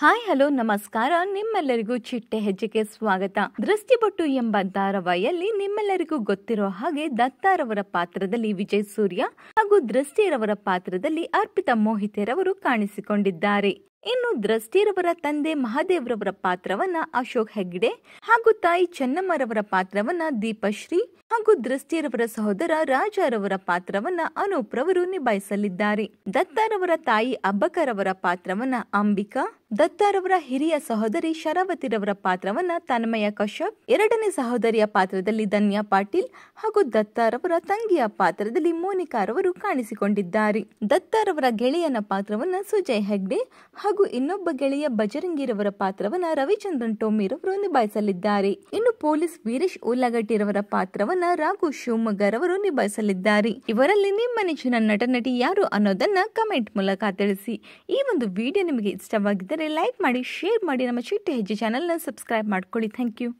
Hi hello ನಮಸ್ಕಾರ. ನಿಮ್ಮೆಲ್ಲರಿಗೂ ಚಿಟ್ಟೆ ಹೆಜ್ಜೆಗೆ ಸ್ವಾಗತ. ದೃಷ್ಟಿಬೊಟ್ಟು ಎಂಬ ಧಾರಾವಾಹಿಯಲ್ಲಿ ನಿಮ್ಮೆಲ್ಲರಿಗೂ ಗೊತ್ತಿರೋ ಹಾಗೆ ದತ್ತಾರವರ ಪಾತ್ರದಲ್ಲಿ ವಿಜಯ್ ಸೂರ್ಯ ಹಾಗೂ ದೃಷ್ಟಿರವರ ಪಾತ್ರದಲ್ಲಿ ಅರ್ಪಿತಾ ಮೋಹಿತೆರವರು ಕಾಣಿಸಿಕೊಂಡಿದ್ದಾರೆ. ಇನ್ನು ದೃಷ್ಟಿರವರ ತಂದೆ ಮಹಾದೇವ್ರವರ ಪಾತ್ರವನ್ನ ಅಶೋಕ್ ಹೆಗ್ಡೆ ಹಾಗೂ ತಾಯಿ ಚೆನ್ನಮ್ಮರವರ ಪಾತ್ರವನ್ನ ದೀಪಶ್ರೀ ಹಾಗೂ ದೃಷ್ಟಿರವರ ಸಹೋದರ ರಾಜರವರ ಪಾತ್ರವನ್ನ ಅನೂಪ್ ರವರು ನಿಭಾಯಿಸಲಿದ್ದಾರೆ. ದತ್ತಾರವರ ತಾಯಿ ಅಬ್ಬಕರವರ ಪಾತ್ರವನ್ನ ಅಂಬಿಕಾ, ದತ್ತಾರವರ ಹಿರಿಯ ಸಹೋದರಿ ಶರಾವತಿರವರ ಪಾತ್ರವನ್ನ ತನ್ಮಯ ಕಶ್ಯಪ್, ಎರಡನೇ ಸಹೋದರಿಯ ಪಾತ್ರದಲ್ಲಿ ಧನ್ಯಾ ಪಾಟೀಲ್ ಹಾಗೂ ದತ್ತಾರವರ ತಂಗಿಯ ಪಾತ್ರದಲ್ಲಿ ಮೋನಿಕಾ ರವರು ಕಾಣಿಸಿಕೊಂಡಿದ್ದಾರೆ. ದತ್ತಾರವರ ಗೆಳೆಯನ ಪಾತ್ರವನ್ನ ಸುಜಯ್ ಹೆಗ್ಡೆ ಹಾಗೂ ಇನ್ನೊಬ್ಬ ಗೆಳೆಯ ಬಜರಂಗಿರವರ ಪಾತ್ರವನ್ನ ರವಿಚಂದ್ರನ್ ಟೋಮಿರವರು ನಿಭಾಯಿಸಲಿದ್ದಾರೆ. ಇನ್ನು ಪೊಲೀಸ್ ವೀರೇಶ್ ಉಳ್ಳಗಟ್ಟಿರವರ ಪಾತ್ರವನ್ನ ರಾಘು ಶಿವಮೊಗ್ಗರವರು ನಿಭಾಯಿಸಲಿದ್ದಾರೆ. ಇವರಲ್ಲಿ ನಿಮ್ಮ ನೆಚ್ಚಿನ ನಟ ನಟಿ ಯಾರು ಅನ್ನೋದನ್ನ ಕಮೆಂಟ್ ಮೂಲಕ ತಿಳಿಸಿ. ಈ ಒಂದು ವಿಡಿಯೋ ನಿಮಗೆ ಇಷ್ಟವಾಗಿದ್ದರೆ ಲೈಕ್ ಮಾಡಿ, ಶೇರ್ ಮಾಡಿ, ನಮ್ಮ ಚಿಟ್ಟೆ ಹೆಜ್ಜೆ ಚಾನೆಲ್ನ ಸಬ್ಸ್ಕ್ರೈಬ್ ಮಾಡ್ಕೊಳ್ಳಿ. Thank you.